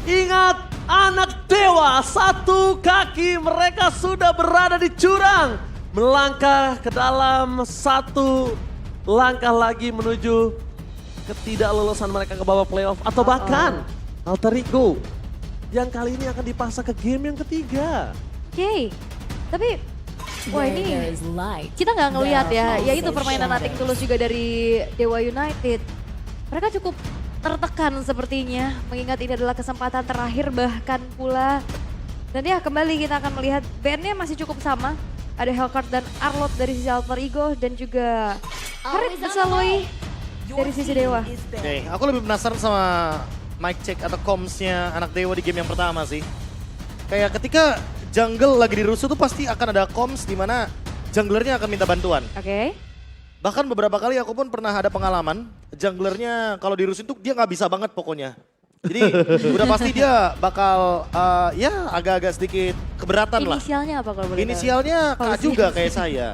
Ingat, anak dewa satu kaki mereka sudah berada di jurang. Melangkah ke dalam satu langkah lagi menuju ketidaklulusan mereka ke babak playoff. Atau bahkan Alter Ego yang kali ini akan dipaksa ke game yang ketiga. Oke, tapi wah ini kita nggak ngelihat ya itu permainan Nothing Tulus juga dari Dewa United. Mereka cukup tertekan sepertinya, mengingat ini adalah kesempatan terakhir bahkan pula. Dan ya kembali kita akan melihat bandnya masih cukup sama. Ada Hellcard dan Arlott dari sisi Alter Ego dan juga Harit Besaloi dari sisi Dewa. Oke, aku lebih penasaran sama mic check atau comms-nya anak Dewa di game yang pertama sih. Kayak ketika jungle lagi dirusuh tuh pasti akan ada comms di mana junglernya akan minta bantuan. Oke. Bahkan beberapa kali aku pun pernah ada pengalaman junglernya kalau dirusuhin tuh dia nggak bisa banget pokoknya. Jadi udah pasti dia bakal ya agak-agak sedikit keberatan lah. Inisialnya apa kalau boleh tahu? Inisialnya Kak Polisi. juga kayak saya.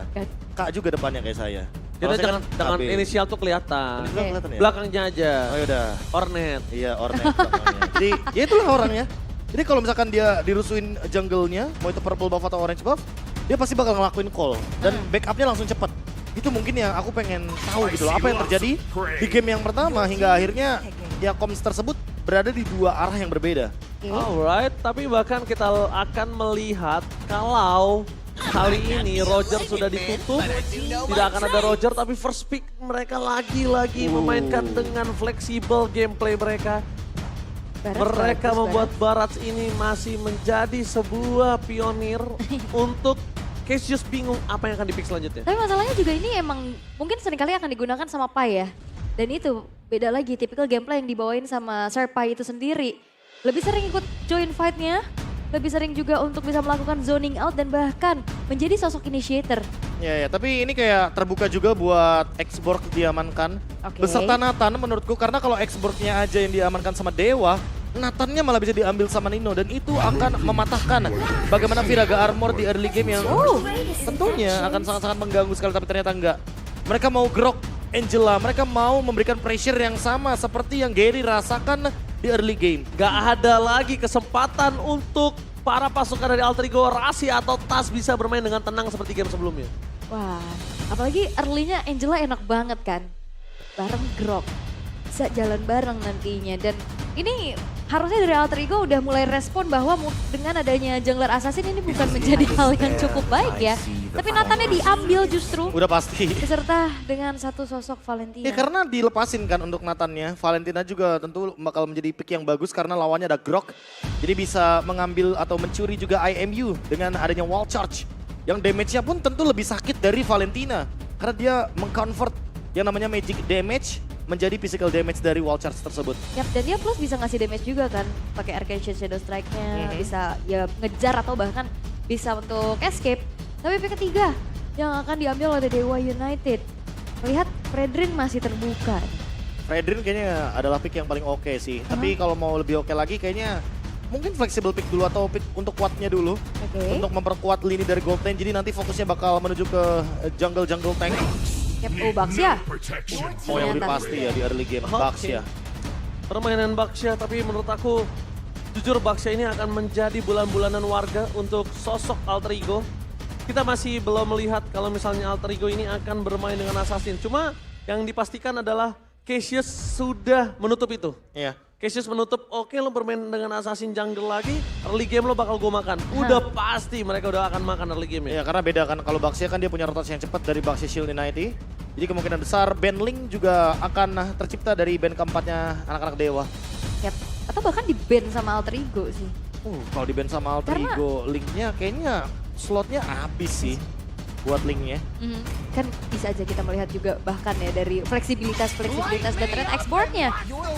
Kak juga depannya kayak saya. Kita Kalau saya jangan kan dengan KB. inisial tuh kelihatan. Inisial kelihatan ya? Belakangnya aja. Oh yaudah. Ornet. Iya, Ornet belakangnya. Jadi ya itulah orangnya. Jadi kalau misalkan dia dirusuin jungle-nya, mau itu purple buff atau orange buff, dia pasti bakal ngelakuin call. Dan backupnya langsung cepet. Itu mungkin yang aku pengen tahu gitu loh. Apa yang terjadi di game yang pertama hingga akhirnya ya comms tersebut berada di dua arah yang berbeda. Alright, tapi bahkan kita akan melihat kalau kali ini Roger sudah ditutup, tidak akan ada Roger tapi first pick mereka lagi-lagi memainkan dengan fleksibel gameplay mereka. Mereka membuat Barats ini masih menjadi sebuah pionir untuk Cassius bingung apa yang akan dipick selanjutnya. Tapi masalahnya juga ini emang mungkin seringkali akan digunakan sama Pai ya. Dan itu beda lagi, tipikal gameplay yang dibawain sama Sir Pai itu sendiri. Lebih sering ikut join fight-nya, lebih sering juga untuk bisa melakukan zoning out dan bahkan menjadi sosok initiator. Ya, tapi ini kayak terbuka juga buat X-Borg diamankan. Oke. Beserta Nathan menurutku, karena kalau X-Borg-nya aja yang diamankan sama Dewa, Nathan-nya malah bisa diambil sama Nino. Dan itu akan mematahkan bagaimana Viraga Armor di early game yang tentunya akan sangat-sangat mengganggu sekali, tapi ternyata enggak. Mereka mau grok Angela, mereka mau memberikan pressure yang sama seperti yang Gary rasakan di early game. Gak ada lagi kesempatan untuk para pasukan dari Alter Ego Rasi atau Tas bisa bermain dengan tenang seperti game sebelumnya. Wah, apalagi early-nya Angela enak banget kan. Bareng Grok, bisa jalan bareng nantinya. Dan ini harusnya dari Alter Ego udah mulai respon bahwa dengan adanya jungler assassin ini bukan menjadi hal yang cukup baik ya. Tapi Nathannya diambil justru. Udah pasti. Beserta dengan satu sosok Valentina. Ya karena dilepasin kan untuk Nathannya. Valentina juga tentu bakal menjadi pick yang bagus karena lawannya ada Grok. Jadi bisa mengambil atau mencuri juga IMU dengan adanya wall charge. Yang damage-nya pun tentu lebih sakit dari Valentina. Karena dia mengconvert yang namanya magic damage menjadi physical damage dari wall charge tersebut. Yap, dan dia plus bisa ngasih damage juga kan. Pakai Arcane Shadow Strike-nya, bisa ya ngejar atau bahkan bisa untuk escape. Tapi pick ketiga yang akan diambil oleh Dewa United. Melihat Fredrin masih terbuka. Fredrin kayaknya adalah pick yang paling oke sih. Tapi kalau mau lebih oke lagi kayaknya mungkin flexible pick dulu atau pick untuk kuatnya dulu. Oke. Untuk memperkuat lini dari gold lane. Jadi nanti fokusnya bakal menuju ke jungle tank. Yap, oh Baxia. Oh yang lebih Ternyata. pasti ya di early game. Oke. Baxia. Permainan Baxia, tapi menurut aku jujur Baxia ini akan menjadi bulan-bulanan warga untuk sosok Alter Ego. Kita masih belum melihat kalau misalnya Alter Ego ini akan bermain dengan Assassin. Cuma yang dipastikan adalah Cassius sudah menutup itu. Iya. Cassius menutup, oke lo bermain dengan Assassin jungle lagi, early game lo bakal gue makan. Udah pasti mereka udah akan makan early game Ya ya. karena beda kan kalau Baxia kan dia punya rotasi yang cepat dari Baxia Shield United. Jadi kemungkinan besar band Link juga akan tercipta dari band keempatnya anak-anak Dewa. Yap. Atau bahkan di-ban sama Alter Ego sih. Kalau di band sama Alter Karena- Ego, Linknya kayaknya slotnya habis sih buat Linknya. Kan bisa aja kita melihat juga bahkan ya dari fleksibilitas dan tren exportnya.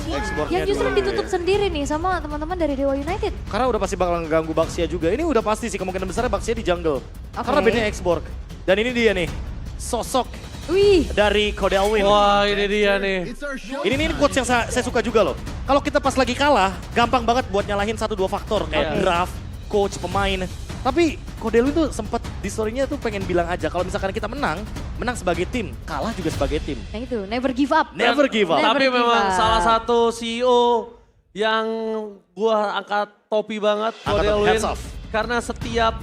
Exportnya Yang justru dulu, ditutup ya. sendiri nih sama teman-teman dari Dewa United. Karena udah pasti bakal ngeganggu Baxia juga. Ini udah pasti sih kemungkinan besar Baxia di jungle. Karena bandnya Exborg. Dan ini dia nih, sosok Wih, dari Codelwin. Wah ini dia nih. Ini quotes yang saya suka juga loh. Kalau kita pas lagi kalah, gampang banget buat nyalahin 1-2 faktor. Kayak Iya. draft, coach, pemain. Tapi Codelwin tuh sempet di story-nya tuh pengen bilang aja kalau misalkan kita menang sebagai tim, kalah juga sebagai tim. nah itu never give up. Never give up. Never Tapi give memang up. salah satu CEO yang gua angkat topi banget Angkat Codel topi, Win. hands off. Karena setiap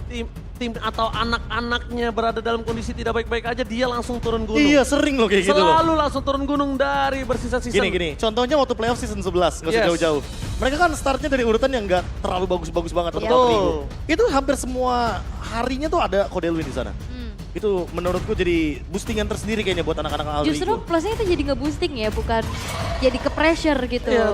tim atau anak-anaknya berada dalam kondisi tidak baik-baik aja, dia langsung turun gunung. Iya sering loh kayak gitu loh. Selalu langsung turun gunung dari bersisa season. Gini, contohnya waktu playoff season 11, nggak usah Yes. jauh-jauh. Mereka kan startnya dari urutan yang nggak terlalu bagus-bagus banget untuk Betul. Altrigo. Itu hampir semua harinya tuh ada Codel Win di sana. Itu menurutku jadi boostingan tersendiri kayaknya buat anak-anak Justru Altrigo. plusnya itu jadi nge-boosting ya, bukan jadi ke pressure gitu. Iya,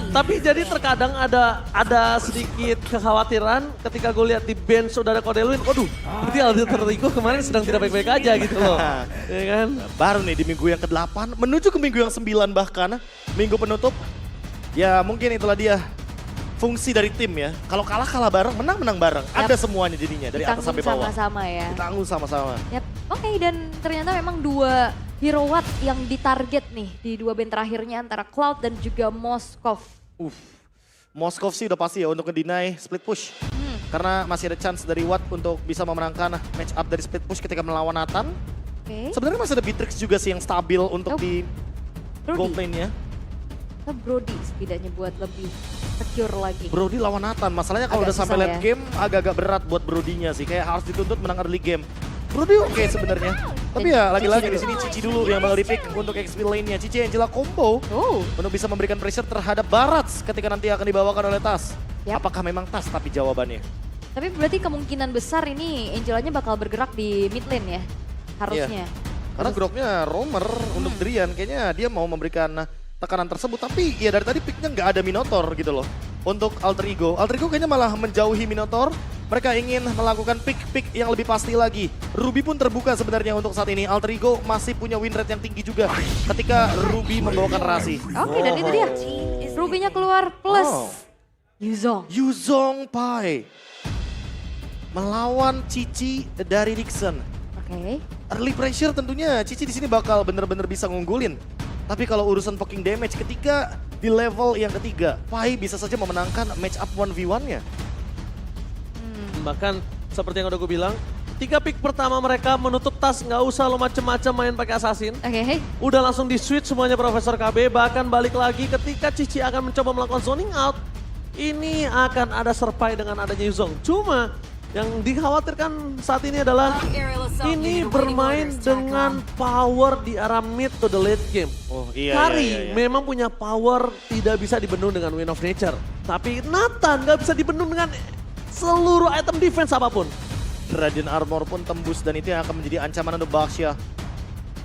tapi jadi terkadang ada sedikit kekhawatiran ketika gue lihat di bench sudah ada Codelwin. Waduh, berarti Altrigo kemarin sedang tidak baik-baik aja gitu loh. Iya kan? Baru nih di minggu yang ke-8 menuju ke minggu yang 9 bahkan minggu penutup. Ya mungkin itulah dia fungsi dari tim ya. Kalau kalah bareng, menang bareng. Yap. Ada semuanya jadinya dari atas Ditanggung sampai bawah. sama-sama ya. Ditanggung sama-sama. Yap. Oke, dan ternyata memang dua hero Watt yang ditarget nih di dua band terakhirnya antara Cloud dan juga Moskov. Moskov sih udah pasti ya untuk nge-deny split push. Karena masih ada chance dari Watt untuk bisa memenangkan match up dari split push ketika melawan Nathan. Oke. Sebenarnya masih ada Beatrix juga sih yang stabil untuk Oh, di gold Brody. lane-nya. Atau Brody setidaknya buat lebih secure lagi. Brody lawan Nathan, masalahnya kalau Agak udah sampai susah late ya. game agak-agak berat buat Brody-nya sih. Kayak harus dituntut menang early game. Brody oke sebenarnya. Tapi ya lagi-lagi di sini Cici dulu yang bakal di-pick untuk XP lane-nya. Cici Angela combo Oh, untuk bisa memberikan pressure terhadap Barats ketika nanti akan dibawakan oleh Tas. Yap. Apakah memang Tas tapi jawabannya? tapi berarti kemungkinan besar ini Angelanya bakal bergerak di mid lane ya, harusnya. Karena groknya Romer untuk Drian kayaknya dia mau memberikan tekanan tersebut. Tapi ya dari tadi picknya nggak ada Minotaur gitu loh. Untuk Alter Ego kayaknya malah menjauhi Minotaur. Mereka ingin melakukan pick yang lebih pasti lagi. Ruby pun terbuka sebenarnya untuk saat ini. Alter Ego masih punya win rate yang tinggi juga ketika Ruby membawakan Rasi. Oke, dan itu dia. Ruby-nya keluar plus Oh. Yuzong. Yuzong Pai melawan Cici dari Dixon. Oke. Early pressure tentunya Cici di sini bakal bener-bener bisa ngunggulin. Tapi kalau urusan poking damage ketika di level yang ketiga, Pai bisa saja memenangkan match up 1v1-nya. Bahkan seperti yang udah gue bilang, 3 pick pertama mereka menutup Tas, nggak usah lo macem-macem main pakai assassin. Oke, hey. Udah langsung di switch semuanya Profesor KB, bahkan balik lagi ketika Cici akan mencoba melakukan zoning out. Ini akan ada serpai dengan adanya Yuzong. Cuma yang dikhawatirkan saat ini adalah ini bermain dengan power di arah mid to the late game. Oh iya. Kari memang punya power tidak bisa dibendung dengan Wind of Nature. Tapi Nathan nggak bisa dibendung dengan seluruh item defense apapun. Radiant Armor pun tembus dan itu yang akan menjadi ancaman untuk Baxia.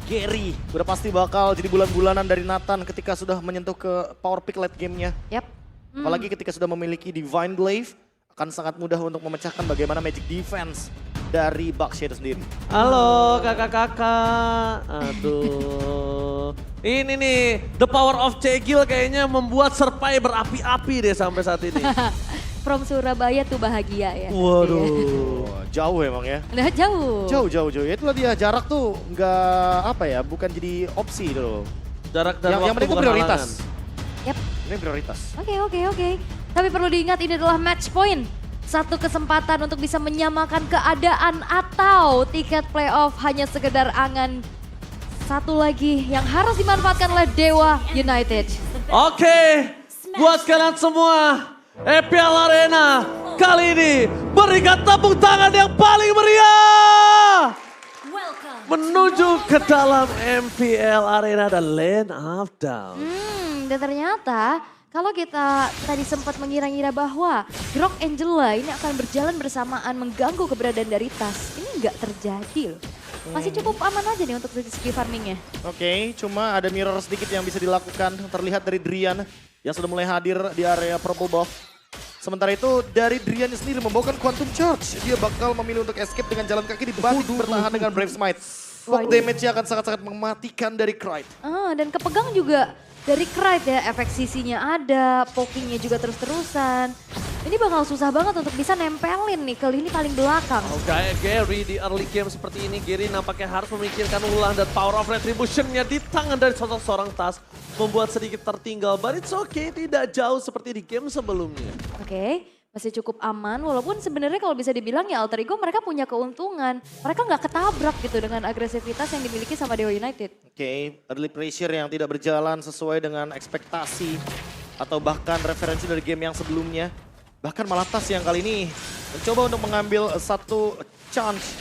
Gary udah pasti bakal jadi bulan-bulanan dari Nathan ketika sudah menyentuh ke power pick late game-nya. Yap. Apalagi ketika sudah memiliki Divine Glaive, akan sangat mudah untuk memecahkan bagaimana magic defense dari Baxia itu sendiri. Halo kakak-kakak. Aduh. Ini nih, the power of Cegil kayaknya membuat Serpai berapi-api deh sampai saat ini. From Surabaya tuh bahagia ya. Waduh. Wah, jauh emang ya. Udah jauh. Jauh. Ya itulah dia, jarak tuh nggak apa ya, bukan jadi opsi gitu loh. Jarak dan Yang waktu penting itu bukan prioritas. halangan. Yap. Ini prioritas. Oke. Tapi perlu diingat ini adalah match point. Satu kesempatan untuk bisa menyamakan keadaan atau tiket playoff hanya sekedar angan. Satu lagi yang harus dimanfaatkan oleh Dewa United. Oke, buat kalian semua, EPL Arena kali ini berikan tepuk tangan yang paling meriah menuju ke dalam MPL Arena dan Land of Down. Dan ternyata kalau kita tadi sempat mengira-ngira bahwa Grok Angela ini akan berjalan bersamaan mengganggu keberadaan dari Tas. Ini nggak terjadi loh. Masih cukup aman aja nih untuk segi farmingnya. Oke, cuma ada mirror sedikit yang bisa dilakukan. Terlihat dari Drian yang sudah mulai hadir di area purple buff. Sementara itu dari Drian sendiri membawakan Quantum Charge. Dia bakal memilih untuk escape dengan jalan kaki dibanding bertahan dengan Brave Smite. Poke damage-nya akan sangat-sangat mematikan dari Krite. Dan kepegang juga dari Krite ya, efek sisinya ada, pokingnya juga terus-terusan. Ini bakal susah banget untuk bisa nempelin nih ke lini paling belakang. Oke, Gary di early game seperti ini, Gary nampaknya harus memikirkan ulang dan power of retribution-nya di tangan dari seorang Tas membuat sedikit tertinggal. But it's okay, tidak jauh seperti di game sebelumnya. Oke, masih cukup aman walaupun sebenarnya kalau bisa dibilang ya Alter Ego mereka punya keuntungan. Mereka nggak ketabrak gitu dengan agresivitas yang dimiliki sama Dewa United. Oke, early pressure yang tidak berjalan sesuai dengan ekspektasi atau bahkan referensi dari game yang sebelumnya. Bahkan malah Tas yang kali ini mencoba untuk mengambil satu chance,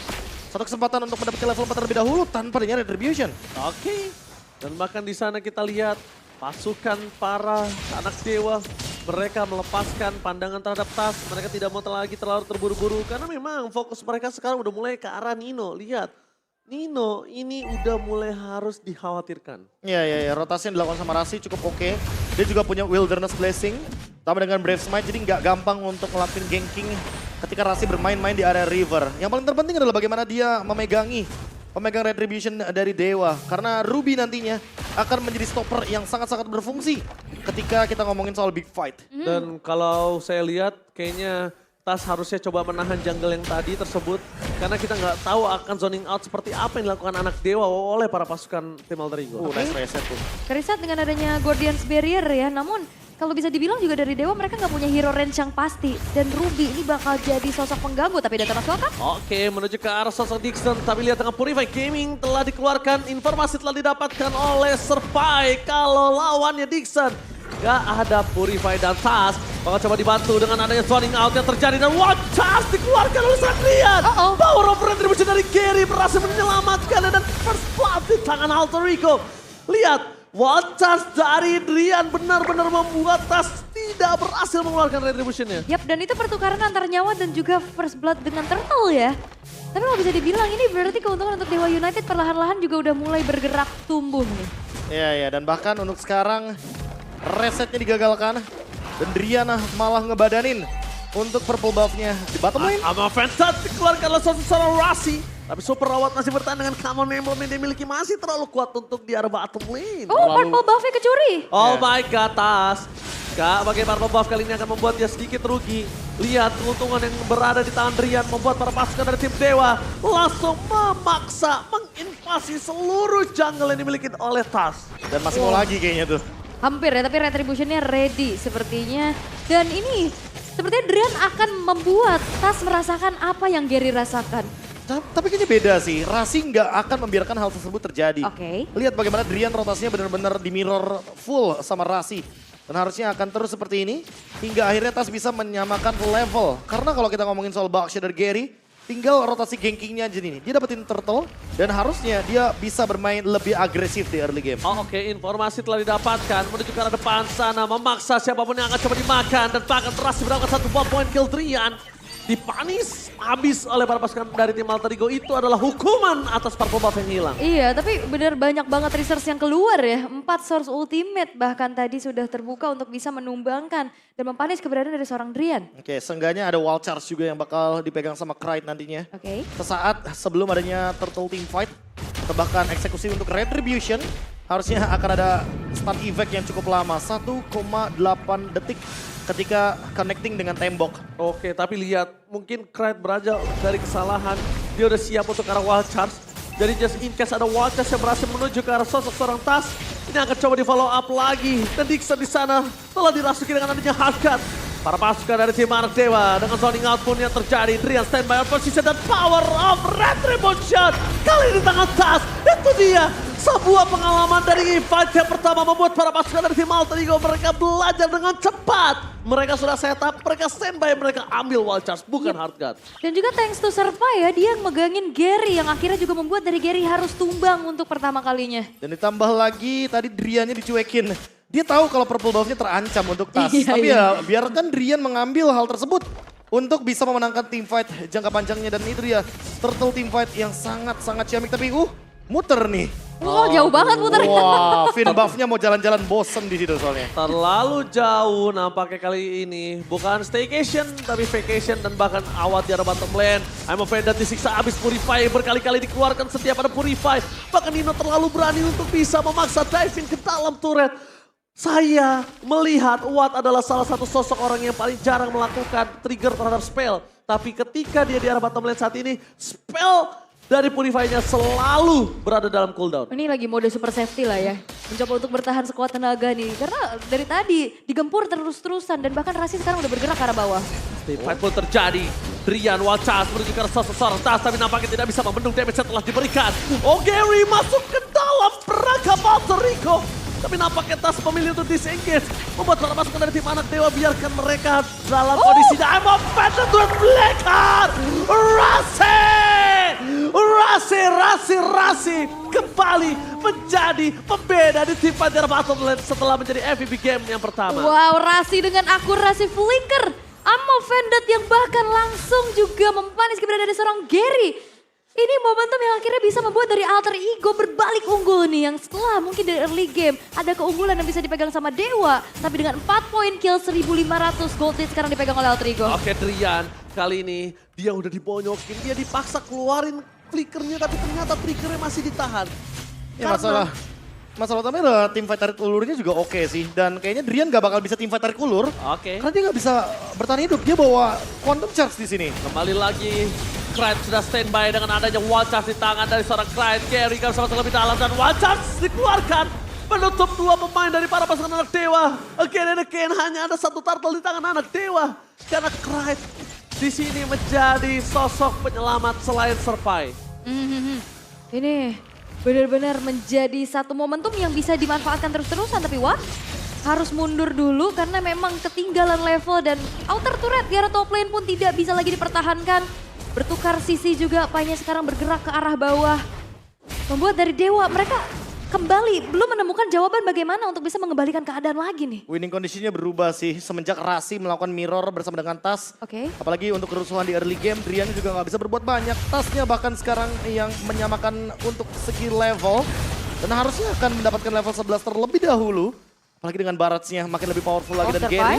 satu kesempatan untuk mendapatkan level 4 terlebih dahulu tanpa adanya Retribution. Oke. Dan bahkan di sana kita lihat pasukan para anak dewa. Mereka melepaskan pandangan terhadap Tas. Mereka tidak mau lagi terlalu terburu-buru. Karena memang fokus mereka sekarang udah mulai ke arah Nino. Lihat, Nino ini udah mulai harus dikhawatirkan. Iya. Rotasi yang dilakukan sama Rasi cukup oke. Dia juga punya Wilderness Blessing. Tambah dengan Brave Smite, jadi nggak gampang untuk ngelakuin ganking ketika Rasi bermain-main di area river. Yang paling terpenting adalah bagaimana dia pemegang Retribution dari Dewa. Karena Ruby nantinya akan menjadi stopper yang sangat-sangat berfungsi ketika kita ngomongin soal big fight. Dan kalau saya lihat kayaknya Tas harusnya coba menahan jungle yang tadi tersebut. Karena kita nggak tahu akan zoning out seperti apa yang dilakukan anak dewa oleh para pasukan tim Alter Ego. Nice reset tuh. Kerisat dengan adanya Guardian's Barrier ya, namun kalau bisa dibilang juga dari Dewa mereka nggak punya hero range yang pasti. Dan Ruby ini bakal jadi sosok pengganggu, tapi data masuk kan? Oke, menuju ke arah sosok Dixon. Tapi lihat tengah Purify Gaming telah dikeluarkan. Informasi telah didapatkan oleh Serpai kalau lawannya Dixon. Gak ada Purify dan Tas. Bakal coba dibantu dengan adanya zoning out yang terjadi. Dan Charge dikeluarkan oleh Sakrian. Power of Retribution dari Gary berhasil menyelamatkan. Dan first blood di tangan Alter Ego. Lihat. Charge dari Drian benar-benar membuat Tas tidak berhasil mengeluarkan Retribution-nya. Yap, dan itu pertukaran antar nyawa dan juga first blood dengan Turtle ya. Tapi kalau bisa dibilang ini berarti keuntungan untuk Dewa United perlahan-lahan juga udah mulai bergerak tumbuh nih. Iya, dan bahkan untuk sekarang resetnya digagalkan. Dan Drian malah ngebadanin untuk purple buff-nya di bottom lane. Ama Fansat dikeluarkan oleh seorang Rasi. Tapi Super Rawat masih bertahan dengan Common Emblem yang dimiliki masih terlalu kuat untuk di arah bottom lane. Oh, purple buff-nya kecuri. Oh my god, Tas. Kak, bagaimana purple buff kali ini akan membuat dia sedikit rugi. Lihat keuntungan yang berada di tangan Rian membuat para pasukan dari tim Dewa langsung memaksa menginvasi seluruh jungle yang dimiliki oleh Tas. Dan masih mau lagi kayaknya tuh. Hampir ya, tapi Retribution-nya ready sepertinya. Dan ini sepertinya Drian akan membuat Tas merasakan apa yang Gary rasakan. Tapi kayaknya beda sih, Rasi nggak akan membiarkan hal tersebut terjadi. Oke. Lihat bagaimana Drian rotasinya benar-benar di mirror full sama Rasi. Dan harusnya akan terus seperti ini hingga akhirnya Tas bisa menyamakan level. Karena kalau kita ngomongin soal Baksha dari Gary, tinggal rotasi gankingnya aja nih. Dia dapetin turtle dan harusnya dia bisa bermain lebih agresif di early game. Oke, informasi telah didapatkan menuju ke arah depan sana, memaksa siapapun yang akan coba dimakan dan bahkan berhasil mendapatkan satu bot point kill Drian. Dipanis habis oleh para pasukan dari tim Alter Ego, itu adalah hukuman atas purple buff yang hilang. Iya, tapi benar banyak banget research yang keluar ya. 4 source ultimate bahkan tadi sudah terbuka untuk bisa menumbangkan dan mempanis keberadaan dari seorang Drian. Oke, seenggaknya ada wall charge juga yang bakal dipegang sama Krite nantinya. Oke. Sesaat sebelum adanya turtle team fight, atau bahkan eksekusi untuk Retribution, harusnya akan ada stun effect yang cukup lama, 1,8 detik ketika connecting dengan tembok. Oke, tapi lihat mungkin Krite beranjak dari kesalahan. Dia udah siap untuk ke arah wall charge. Jadi just in case ada wall charge yang berhasil menuju ke arah sosok seorang Tas, ini akan coba di follow up lagi. Dan Dixon di sana telah dirasuki dengan adanya hardcut. Para pasukan dari tim Anak Dewa dengan zoning out pun yang terjadi. Drian standby on position dan power of Retribution. Kali ini tangan Tas, itu dia. Sebuah pengalaman dari fight yang pertama membuat para pasukan dari tim Alter Ego mereka belajar dengan cepat. Mereka sudah setup, mereka standby, mereka ambil wall charge, bukan hard guard. Dan juga thanks to Serpa ya, dia yang megangin Gary yang akhirnya juga membuat dari Gary harus tumbang untuk pertama kalinya. Dan ditambah lagi tadi Driannya dicuekin. Dia tahu kalau purple buff-nya terancam untuk Tas. Iya, Tapi iya. ya biarkan Drian mengambil hal tersebut untuk bisa memenangkan team fight jangka panjangnya. Dan itu dia turtle team fight yang sangat-sangat ciamik. Tapi muter nih. Wow, jauh banget muternya. Wah, Finn buff-nya mau jalan-jalan bosen di situ soalnya. Terlalu jauh nampaknya kali ini. Bukan staycation, tapi vacation dan bahkan awat di arah bottom lane. I'm afraid that disiksa abis Purify. Berkali-kali dikeluarkan setiap ada Purify. Bahkan Nino terlalu berani untuk bisa memaksa diving ke dalam turret. Saya melihat Watt adalah salah satu sosok orang yang paling jarang melakukan trigger terhadap spell. Tapi ketika dia di arah bottom lane saat ini, spell dari Purify-nya selalu berada dalam cooldown. Ini lagi mode super safety lah ya. Mencoba untuk bertahan sekuat tenaga nih. Karena dari tadi digempur terus-terusan dan bahkan Rasi sekarang udah bergerak ke arah bawah. Fight pun terjadi. Drian Wachas menuju ke arah seorang Tas tapi nampaknya tidak bisa membendung damage yang telah diberikan. Oh, Gary masuk ke dalam perangkap Alter Ego. Tapi nampaknya Tas memilih untuk disengage. Membuat para pasukan dari tim anak dewa, biarkan mereka dalam kondisi I'm offended with Blackheart. Rasi kembali menjadi pembeda di tim Pantera Battle setelah menjadi MVP game yang pertama. Wow, Rasi dengan akurasi flicker. I'm offended yang bahkan langsung juga mempanis keberadaan dari seorang Gary. Ini momentum yang akhirnya bisa membuat dari Alter Ego berbalik unggul nih. Yang setelah mungkin dari early game ada keunggulan yang bisa dipegang sama Dewa. Tapi dengan 4 poin kill 1.500 gold lead sekarang dipegang oleh Alter Ego. Oke Drian, kali ini dia udah dibonyokin. Dia dipaksa keluarin flickernya tapi ternyata triggernya masih ditahan. Ya masalah utamanya adalah tim fight tarik ulurnya juga oke sih. Dan kayaknya Drian gak bakal bisa tim fight tarik ulur. Oke. Karena dia gak bisa bertahan hidup. Dia bawa quantum charge di sini. Kembali lagi, Kride sudah standby dengan adanya wall charge di tangan dari seorang Kride. Gary kan sama lebih dalam dan wall charge dikeluarkan. Menutup dua pemain dari para pasukan anak dewa. Again and again hanya ada satu turtle di tangan anak dewa. Karena Kride di sini menjadi sosok penyelamat selain Serpai. Ini benar-benar menjadi satu momentum yang bisa dimanfaatkan terus-terusan. Tapi what? Harus mundur dulu karena memang ketinggalan level dan outer turret di arah top lane pun tidak bisa lagi dipertahankan. Bertukar sisi juga, Painya sekarang bergerak ke arah bawah. Membuat dari Dewa mereka kembali belum menemukan jawaban bagaimana untuk bisa mengembalikan keadaan lagi nih. Winning conditionnya berubah sih semenjak Rasi melakukan mirror bersama dengan Tas. Oke. Apalagi untuk kerusuhan di early game, Drian juga nggak bisa berbuat banyak. Tasnya bahkan sekarang yang menyamakan untuk segi level. Dan harusnya akan mendapatkan level 11 terlebih dahulu. Apalagi dengan Baratsnya makin lebih powerful lagi dan Gary.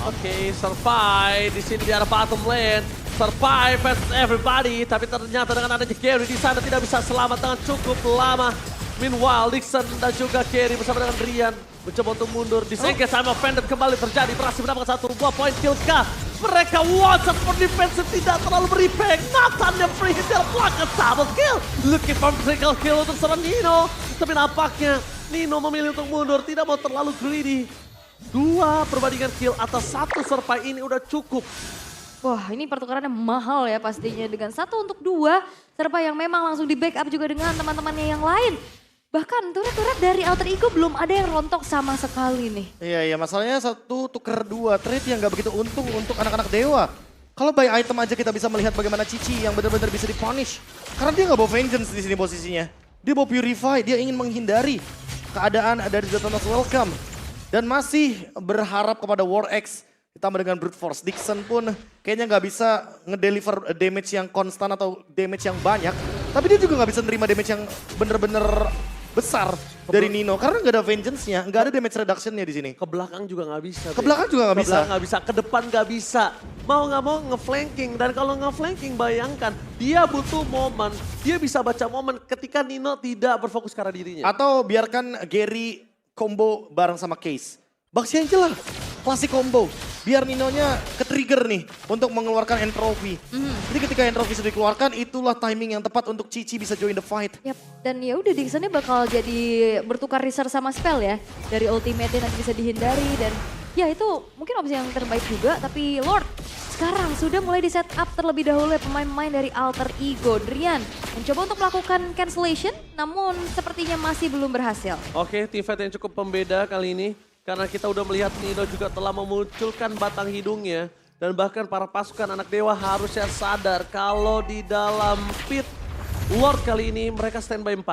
Oke, Serpai di sini di arah bottom lane. Serpai versus everybody, tapi ternyata dengan adanya Gary di sana tidak bisa selamat dengan cukup lama. Meanwhile, Dixon dan juga Gary bersama dengan Drian mencoba untuk mundur. Disengage sama offended kembali terjadi. Berhasil mendapatkan 1 poin kill kah? Mereka one-shot for defensive tidak terlalu berimpact. Nathan free hit dari belakang double kill. Looking for single kill untuk seorang Nino. Tapi nampaknya Nino memilih untuk mundur, tidak mau terlalu greedy. 2 perbandingan kill atas 1 Serpai ini udah cukup. Wah, ini pertukarannya mahal ya pastinya dengan 1 untuk 2. Serpai yang memang langsung di backup juga dengan teman-temannya yang lain. Bahkan turret-turret dari Alter Ego belum ada yang rontok sama sekali nih. Iya, masalahnya 1 tuker 2 trade yang gak begitu untung untuk anak-anak dewa. Kalau buy item aja kita bisa melihat bagaimana Cici yang benar-benar bisa dipunish. Karena dia gak bawa vengeance di sini posisinya. Dia bawa purify, dia ingin menghindari keadaan dari Zatonos Welcome. Dan masih berharap kepada War X ditambah dengan Brute Force. Dixon pun kayaknya gak bisa ngedeliver damage yang konstan atau damage yang banyak. Tapi dia juga gak bisa nerima damage yang bener-bener besar dari Nino. Karena gak ada vengeance-nya, gak ada damage reduction-nya di sini. Ke belakang juga nggak bisa. Ke belakang juga nggak bisa. Ke belakang nggak bisa, ke depan nggak bisa. Mau nggak mau nge-flanking. Dan kalau nge-flanking bayangkan, dia butuh momen. Dia bisa baca momen ketika Nino tidak berfokus ke arah dirinya. Atau biarkan Gary combo bareng sama Case. Baxi Angel lah, klasik combo. Biar Ninonya ke-trigger nih untuk mengeluarkan entropy. Jadi ketika entropy sudah dikeluarkan, itulah timing yang tepat untuk Cici bisa join the fight. Yap, dan ya udah Dixonnya bakal jadi bertukar research sama spell ya. Dari ultimate nanti bisa dihindari dan ya itu mungkin opsi yang terbaik juga. Tapi Lord sekarang sudah mulai di setup terlebih dahulu oleh pemain-pemain dari Alter Ego. Drian mencoba untuk melakukan cancellation namun sepertinya masih belum berhasil. Oke, team fight yang cukup pembeda kali ini. Karena kita udah melihat Nino juga telah memunculkan batang hidungnya. Dan bahkan para pasukan anak dewa harusnya sadar kalau di dalam pit Lord kali ini mereka standby 4.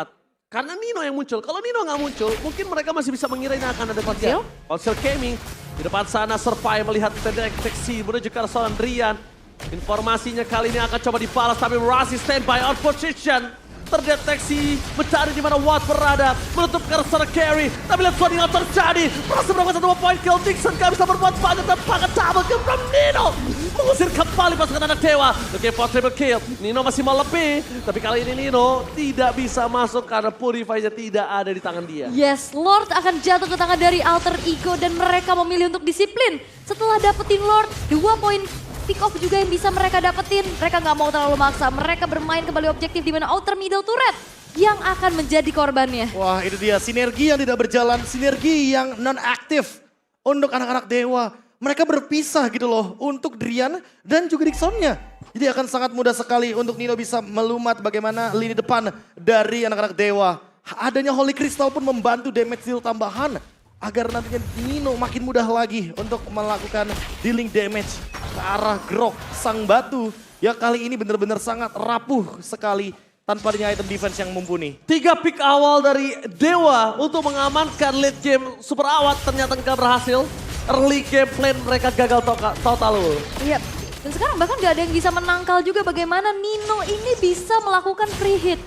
Karena Nino yang muncul. Kalau Nino nggak muncul, mungkin mereka masih bisa mengira ini akan ada 3. Konsil Gaming. Di depan sana Serpai melihat deteksi menuju ke arah seorang Drian. Informasinya kali ini akan coba dibalas tapi Rasi standby on position. Terdeteksi, mencari di mana Watt berada, menutup ke arah Carry, tapi lihat swording yang terjadi, berhasil mendapatkan 1 poin kill. Dixon gak bisa berbuat banyak dan pakai double kill from Nino, mengusir kembali pasukan anak dewa. Looking for triple kill, Nino masih mau lebih, tapi kali ini Nino tidak bisa masuk karena purify-nya tidak ada di tangan dia. Yes, Lord akan jatuh ke tangan dari Alter Ego dan mereka memilih untuk disiplin. Setelah dapetin Lord, 2 poin pick off juga yang bisa mereka dapetin. Mereka nggak mau terlalu maksa. Mereka bermain kembali objektif di mana outer middle turret yang akan menjadi korbannya. Wah, itu dia sinergi yang tidak berjalan, sinergi yang non-aktif untuk anak-anak dewa. Mereka berpisah gitu loh untuk Drian dan juga Dixonnya. Jadi akan sangat mudah sekali untuk Nino bisa melumat bagaimana lini depan dari anak-anak dewa. adanya Holy Crystal pun membantu damage deal tambahan. Agar nantinya Nino makin mudah lagi untuk melakukan dealing damage ke arah Grok sang batu. Ya kali ini benar-benar sangat rapuh sekali tanpa adanya item defense yang mumpuni. 3 pick awal dari Dewa untuk mengamankan late game super awat ternyata nggak berhasil. Early game plan mereka gagal total. Iya. Dan sekarang bahkan gak ada yang bisa menangkal juga bagaimana Nino ini bisa melakukan free hit.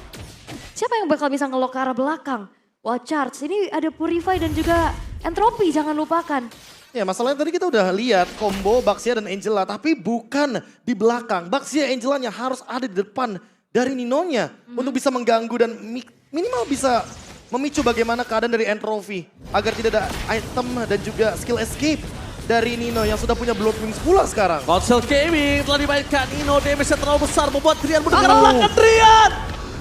Siapa yang bakal bisa ngelok ke arah belakang? Wah Charge, ini ada Purify dan juga Entropy, jangan lupakan. Ya masalahnya tadi kita udah lihat combo Baxia dan Angela, tapi bukan di belakang. Baxia Angelanya harus ada di depan dari Ninonya untuk bisa mengganggu dan minimal bisa memicu bagaimana keadaan dari Entropy agar tidak ada item dan juga skill escape dari Nino yang sudah punya Blood Wings pula sekarang. Console Gaming telah dimainkan, Nino damage-nya terlalu besar membuat Drian mundur ke arah belakang. Drian!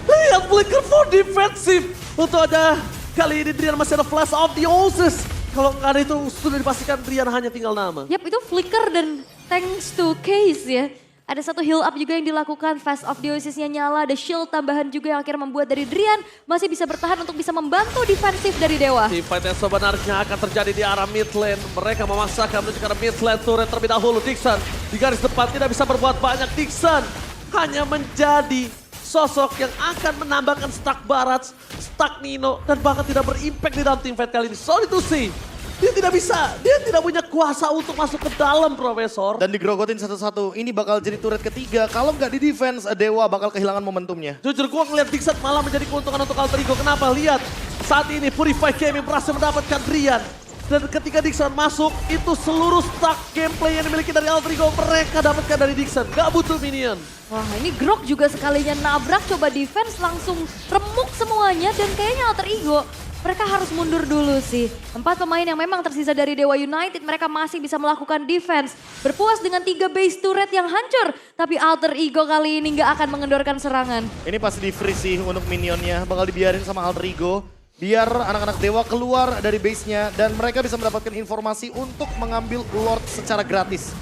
Lihat flicker for defensive. Untuk ada kali ini Drian masih ada Flash of the Oasis. Kalau nggak ada itu sudah dipastikan Drian hanya tinggal nama. Yap, itu flicker dan thanks to Case ya. Ada satu heal up juga yang dilakukan, Fast of the Oasis-nya nyala, ada shield tambahan juga yang akhirnya membuat dari Drian masih bisa bertahan untuk bisa membantu defensif dari Dewa. Team fight yang sebenarnya akan terjadi di arah mid lane. Mereka memaksakan menuju ke arah mid lane turret terlebih dahulu. Dixon di garis depan tidak bisa berbuat banyak. Dixon hanya menjadi sosok yang akan menambahkan stack Barats, stack Nino, dan bahkan tidak berimpact di dalam team fight kali ini. Sorry to see. Dia tidak bisa, dia tidak punya kuasa untuk masuk ke dalam, Profesor. Dan digerogotin satu-satu, ini bakal jadi turret ketiga. Kalau nggak di defense, Dewa bakal kehilangan momentumnya. Jujur gue ngeliat Dixon malah menjadi keuntungan untuk Alter Ego. Kenapa? Lihat, saat ini Purify Gaming berhasil mendapatkan Drian. Dan ketika Dixon masuk, itu seluruh stack gameplay yang dimiliki dari Alter Ego mereka dapatkan dari Dixon. Gak butuh minion. Wah ini Grok juga sekalinya nabrak, coba defense langsung remuk semuanya. Dan kayaknya Alter Ego mereka harus mundur dulu sih. 4 pemain yang memang tersisa dari Dewa United, mereka masih bisa melakukan defense. Berpuas dengan 3 base turret yang hancur. Tapi Alter Ego kali ini nggak akan mengendorkan serangan. Ini pasti di freeze sih untuk minionnya, bakal dibiarin sama Alter Ego. Biar anak-anak Dewa keluar dari base-nya dan mereka bisa mendapatkan informasi untuk mengambil Lord secara gratis.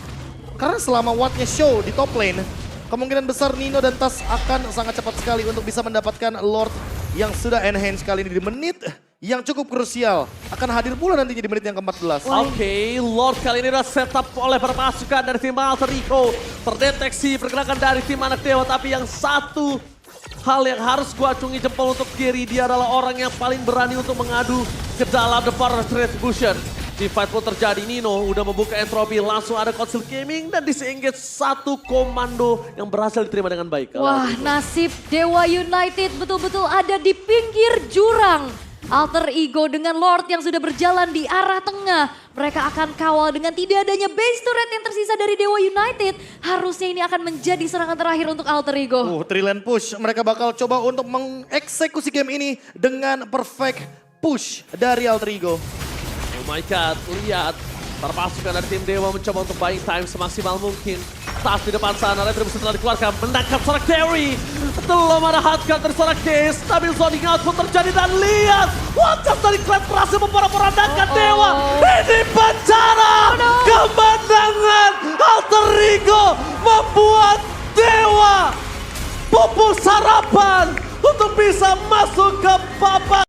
Karena selama Wattnya show di top lane, kemungkinan besar Nino dan Tas akan sangat cepat sekali untuk bisa mendapatkan Lord yang sudah enhance kali ini di menit yang cukup krusial. Akan hadir pula nantinya di menit yang ke-14. Oke, Lord kali ini sudah setup oleh para pasukan dari tim Alter Ego. Terdeteksi pergerakan dari tim anak Dewa, tapi yang satu hal yang harus gua acungi jempol untuk Gary, dia adalah orang yang paling berani untuk mengadu ke dalam The Power Retribution. Di fight pun terjadi, Nino udah membuka Entropy, langsung ada Console Gaming dan disengage satu komando yang berhasil diterima dengan baik. Wah nasib Dewa United betul-betul ada di pinggir jurang. Alter Ego dengan Lord yang sudah berjalan di arah tengah. Mereka akan kawal dengan tidak adanya base turret yang tersisa dari Dewa United. Harusnya ini akan menjadi serangan terakhir untuk Alter Ego. Three-lane push. Mereka bakal coba untuk mengeksekusi game ini dengan perfect push dari Alter Ego. Oh my god, lihat. Para pasukan dari tim Dewa mencoba untuk buying time semaksimal mungkin. Tas di depan sana, Retribution telah dikeluarkan. Menangkap seorang Carry. Belum ada hard cut dari seorang Case. Stabil zoning out pun terjadi dan lihat. Wajah dari Klep berhasil memporak-porandakan Dewa. Ini bencana. Kemenangan Alter Ego membuat Dewa pupus harapan untuk bisa masuk ke babak